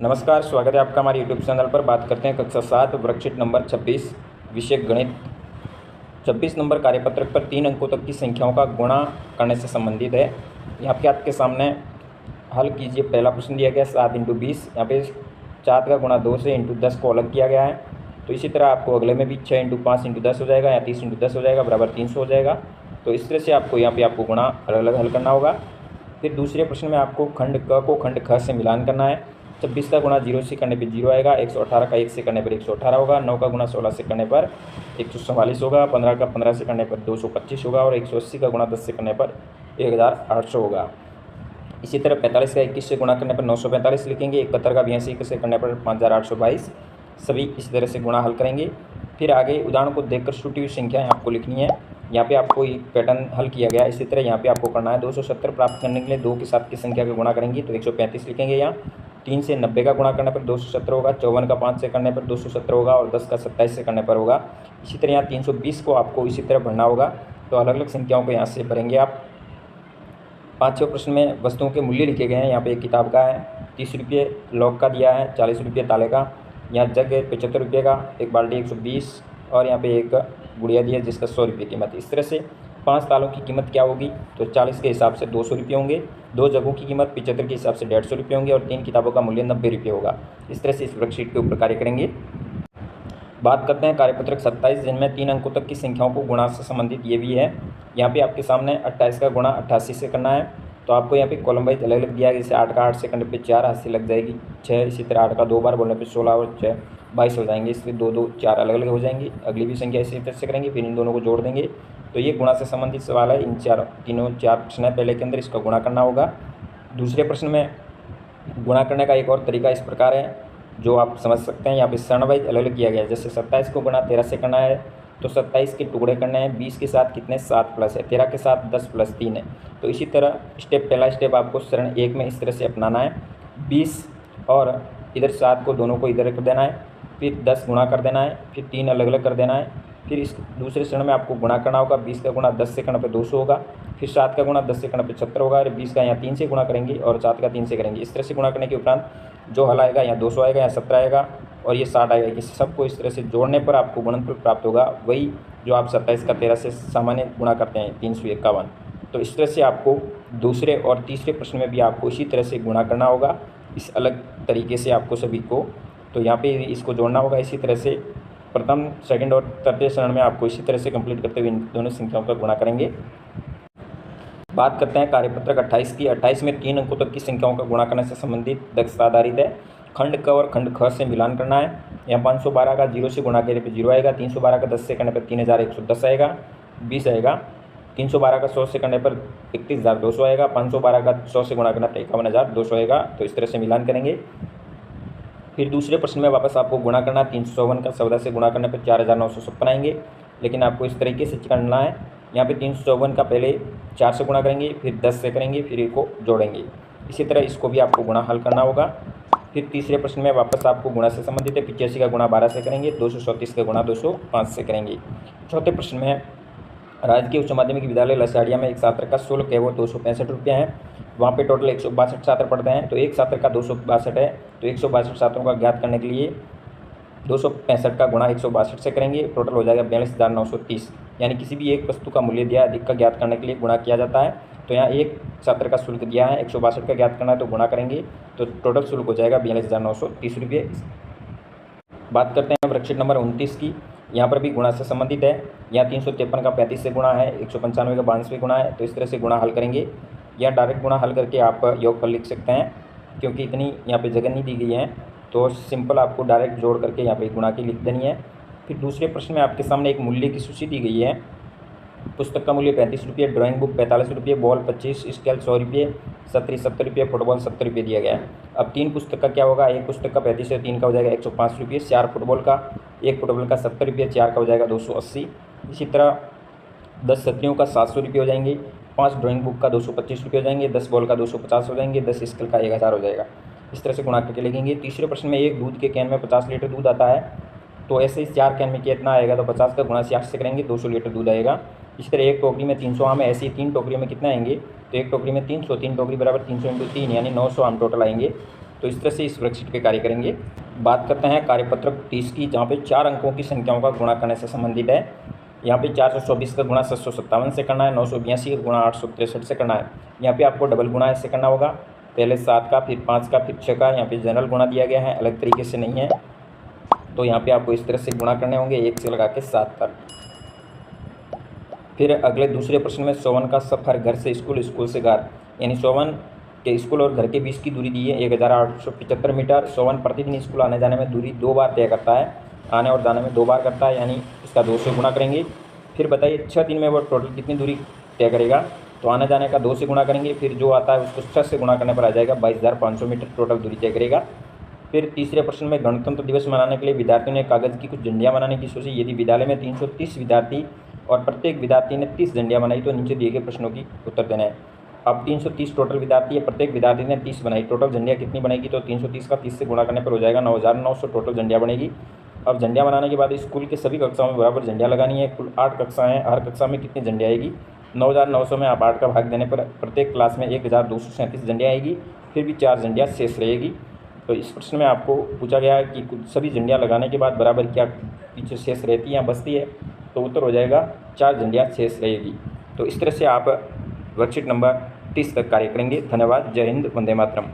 नमस्कार, स्वागत है आपका हमारे यूट्यूब चैनल पर। बात करते हैं कक्षा 7 वर्कशीट नंबर 26 विषय गणित। 26 नंबर कार्यपत्रक पर 3 अंकों तक की संख्याओं का गुणा करने से संबंधित है। यहाँ पे आपके सामने हल कीजिए। पहला प्रश्न दिया गया 7 × 20। यहाँ पे 7 का गुणा 2 से × 10 को अलग किया गया है। तो इसी तरह आपको अगले में भी 6 × 5 × 10 हो जाएगा या 30 × 10 हो जाएगा, बराबर 300 हो जाएगा। तो इस तरह से आपको यहाँ पे आपको गुणा अलग अलग हल करना होगा। फिर दूसरे प्रश्न में आपको खंड क को खंड ख से मिलान करना है। 26 का गुणा 0 से करने पर 0 आएगा, 118 का 1 से करने पर 118 होगा, 9 का गुणा 16 से करने पर 144 होगा, 15 का 15 से करने पर 225 होगा और 180 का गुणा 10 से करने पर 1800 होगा। इसी तरह 45 का 21 से गुणा करने पर 945 लिखेंगे, 71 का 82 से करने पर 5822। सभी इस तरह से गुणा हल करेंगे। फिर आगे उदाहरण को देखकर छूटी हुई संख्याएँ आपको लिखनी है। यहाँ पे आपको एक पैटर्न हल किया गया है। इसी तरह यहाँ पे आपको करना है 270 प्राप्त करने के लिए 2 के साथ की संख्या का गुणा करेंगे तो 135 लिखेंगे। यहाँ 3 से 90 का गुणा करने पर 270 होगा, 54 का 5 से करने पर 270 होगा और 10 का 27 से करने पर होगा। इसी तरह यहाँ 320 को आपको इसी तरह भरना होगा। तो अलग अलग संख्याओं को यहाँ से भरेंगे आप। 5वें प्रश्न में वस्तुओं के मूल्य लिखे गए हैं। यहाँ पे एक किताब का है, 30 रुपये लॉक का दिया है, 40 रुपये ताले का, यहाँ जग है 75 रुपये का, एक बाल्टी 120 और यहाँ पे एक गुड़िया दी है जिसका 100 रुपये कीमत। इस तरह से 5 तालों की कीमत क्या होगी तो 40 के हिसाब से 200 रुपये होंगे, 2 जगों की कीमत 75 के हिसाब से 150 रुपये होंगे और 3 किताबों का मूल्य 90 रुपये होगा। इस तरह से इस वर्कशीट के ऊपर कार्य करेंगे। बात करते हैं कार्यपत्रक 27 जिनमें 3 अंकों तक की संख्याओं को गुणा से संबंधित ये भी है। यहाँ पे आपके सामने 28 का गुणा 88 से करना है। तो आपको यहाँ पे कॉलम वाइज अलग अलग दिया है। जैसे 8 का 8 से करने पे 4 हाथ से लग जाएगी 6। इसी तरह 8 का 2 बार बोलने पे 16 और 6 22 हो जाएंगे। इसलिए 2 2 4 अलग अलग हो जाएंगी। अगली भी संख्या इसी तरह से करेंगे, फिर इन दोनों को जोड़ देंगे। तो ये गुणा से संबंधित सवाल है। इन चार प्रश्न है पहले के अंदर, इसका गुणा करना होगा। दूसरे प्रश्न में गुणा करने का एक और तरीका इस प्रकार है जो आप समझ सकते हैं। यहाँ पे क्षण वाइज अलग अलग किया गया है। जैसे 27 को गुणा 13 से करना है तो 27 के टुकड़े करने हैं। 20 के साथ कितने 7 प्लस है, 13 के साथ 10 + 3 है। तो इसी तरह पहला स्टेप आपको चरण 1 में इस तरह से अपनाना है। 20 और इधर 7 को दोनों को इधर कर देना है, फिर 10 गुणा कर देना है, फिर 3 अलग अलग कर देना है। फिर इस दूसरे चरण में आपको गुणा करना होगा। 20 का गुणा 10 से करने पर 200 होगा, फिर 7 का गुणा 10 से करने पर 76 होगा और 20 का यहाँ 3 से गुणा करेंगे और 7 का 3 से करेंगे। इस तरह से गुणा करने के उपरांत जो हल आएगा यहाँ 200 आएगा, यहाँ 17 आएगा और ये 60 आएगा। इस सबको इस तरह से जोड़ने पर आपको गुणनफल प्राप्त होगा, वही जो आप 27 का 13 से सामान्य गुणा करते हैं 351। तो इस तरह से आपको दूसरे और तीसरे प्रश्न में भी आपको इसी तरह से गुणा करना होगा, इस अलग तरीके से आपको सभी को। तो यहाँ पे इसको जोड़ना होगा इसी तरह से। प्रथम, सेकंड और तृतीय चरण में आपको इसी तरह से कंप्लीट करते हुए इन दोनों संख्याओं का गुणा करेंगे। बात करते हैं कार्यपत्रक 28 की। 28 में 3 अंकों तक की संख्याओं का गुणा करने से संबंधित दक्षता आधारित है। खंड क और खंड ख से मिलान करना है। यहाँ 512 का 0 से गुणा करने पर 0 आएगा, 312 का 10 से करने पर 3110 आएगा, 20 आएगा, 312 का 100 से करने पर 31200 आएगा, 512 का 100 से गुणा करने पर 51200 आएगा। तो इस तरह से मिलान करेंगे। फिर दूसरे प्रश्न में वापस आपको गुणा करना है। 354 का 14 से गुणा करने पर 4956 आएंगे, लेकिन आपको इस तरीके से करना है। यहाँ पे 354 का पहले 4 से गुणा करेंगे, फिर 10 से करेंगे, फिर एक को जोड़ेंगे। इसी तरह इसको भी आपको गुणा हल करना होगा। फिर तीसरे प्रश्न में वापस आपको गुणा से संबंधित है। 85 का गुणा 12 से करेंगे, 234 का गुणा 205 से करेंगे। चौथे प्रश्न में राजकीय उच्च माध्यमिक विद्यालय लसाड़िया में एक छात्र का शुल्क है वो 265 रुपये है। वहाँ पे टोटल 162 छात्र पढ़ते हैं। तो एक छात्र का 262 है, तो 162 छात्रों का ज्ञात करने के लिए 265 का गुणा 162 से करेंगे, टोटल हो जाएगा 42,930। यानी किसी भी एक वस्तु का मूल्य दिया अधिक का ज्ञात करने के लिए गुणा किया जाता है। तो यहाँ एक छात्र का शुल्क दिया है, 162 का ज्ञात करना है तो गुणा करेंगे, तो टोटल शुल्क हो जाएगा 42,930 रुपये। बात करते हैं वर्कशीट नंबर 29 की। यहाँ पर भी गुणा से संबंधित है। यहाँ 353 का 35 से गुणा है, 195 का 92 से गुणा है। तो इस तरह से गुणा हल करेंगे। या डायरेक्ट गुणा हल करके आप योगफल लिख सकते हैं, क्योंकि इतनी यहाँ पे जगह नहीं दी गई है। तो सिंपल आपको डायरेक्ट जोड़ करके यहाँ पे गुणा की लिख देनी है। फिर दूसरे प्रश्न में आपके सामने एक मूल्य की सूची दी गई है। पुस्तक का मूल्य 35 रुपये, ड्राइंग बुक 45 रुपये, बॉल 25, स्केल 100 रुपये, छतरी 70 रुपये, फुटबॉल 70 रुपये दिया गया है। अब 3 पुस्तक का क्या होगा, एक पुस्तक का 35 है, 3 का हो जाएगा 105 रुपये, 4 फुटबॉल का, 1 फुटबॉल का 70 रुपये, 4 का हो जाएगा 280। इसी तरह 10 छतरियों का 700 रुपये हो जाएंगे, 5 ड्राइंग बुक का 225 रुपये हो जाएंगे, 10 बॉल का 250 हो जाएंगे, 10 स्केल का 1000 हो जाएगा। इस तरह से गुणा करके लिखेंगे। तीसरे प्रश्न में एक दूध के कैन में 50 लीटर दूध आता है, तो ऐसे ही 4 कैन में कितना आएगा, तो 50 का गुणा 60 से करेंगे, 200 लीटर दूध आएगा। इसी तरह एक टोकरी में 300 आम है, ऐसे ही 3 टोकरियों में कितना आएंगे, तो एक टोकरी में 300, 3 टोकरी बराबर 300 × 3 यानी 900 आम टोटल आएंगे। तो इस तरह से इस वर्कशीट पे कार्य करेंगे। बात करते हैं कार्यपत्रक 30 की, जहाँ पे 4 अंकों की संख्याओं का गुणा करने से संबंधित है। यहाँ पे 424 का गुणा 757 से करना है, 982 का गुणा 863 से करना है। यहाँ पे आपको डबल गुणा ऐसे करना होगा, पहले 7 का, फिर 5 का, फिर 6 का। यहाँ पे जनरल गुणा दिया गया है, अलग तरीके से नहीं है। तो यहाँ पे आपको इस तरह से गुणा करने होंगे, 1 से लगा के 7 तक। फिर अगले दूसरे प्रश्न में 51 का सफ़र घर से स्कूल, स्कूल से घर, यानी 51 के स्कूल और घर के बीच की दूरी दी है 1875 मीटर। 51 प्रतिदिन स्कूल आने जाने में दूरी 2 बार तय करता है, आने और जाने में 2 बार करता है, यानी इसका 2 से गुणा करेंगे। फिर बताइए 6 दिन में वो टोटल कितनी दूरी तय करेगा। तो आने जाने का 2 से गुणा करेंगे, फिर जो आता है उसको 6 से गुणा करने पर आ जाएगा, 22,500 मीटर टोटल दूरी तय करेगा। फिर तीसरे प्रश्न में गणतंत्र दिवस मनाने के लिए विद्यार्थियों ने कागज़ की कुछ झंडियाँ बनाने की सोची। यदि विद्यालय में 330 विद्यार्थी और प्रत्येक विद्यार्थी ने 30 झंडियाँ बनाई तो नीचे दिए गए प्रश्नों की उत्तर देना है। अब 330 टोटल विद्यार्थी है, प्रत्येक विद्यार्थी ने 30 बनाई, टोटल झंडियाँ कितनी बनेगी। तो 330 का 30 से गुणा करने पर हो जाएगा 9,900 टोटल झंडियाँ बनेगी। अब झंडियाँ बनाने के बाद स्कूल के सभी कक्षाओं में बराबर झंडियाँ लगानी है। कुल 8 कक्षाएँ हैं, हर कक्षा में कितनी झंडियाँ आएगी। 9,900 में आप 8 का भाग देने पर प्रत्येक क्लास में 1,237 झंडियाँ आएगी, फिर भी 4 झंडियाँ शेष रहेगी। तो इस प्रश्न में आपको पूछा गया है कि कुछ सभी झंडियाँ लगाने के बाद बराबर क्या पीछे शेष रहती है या बचती है। तो उत्तर हो जाएगा 4 झंडियाँ शेष रहेगी। तो इस तरह से आप वर्कशीट नंबर 30 तक कार्य करेंगे। धन्यवाद। जय हिंद, वंदे मातरम।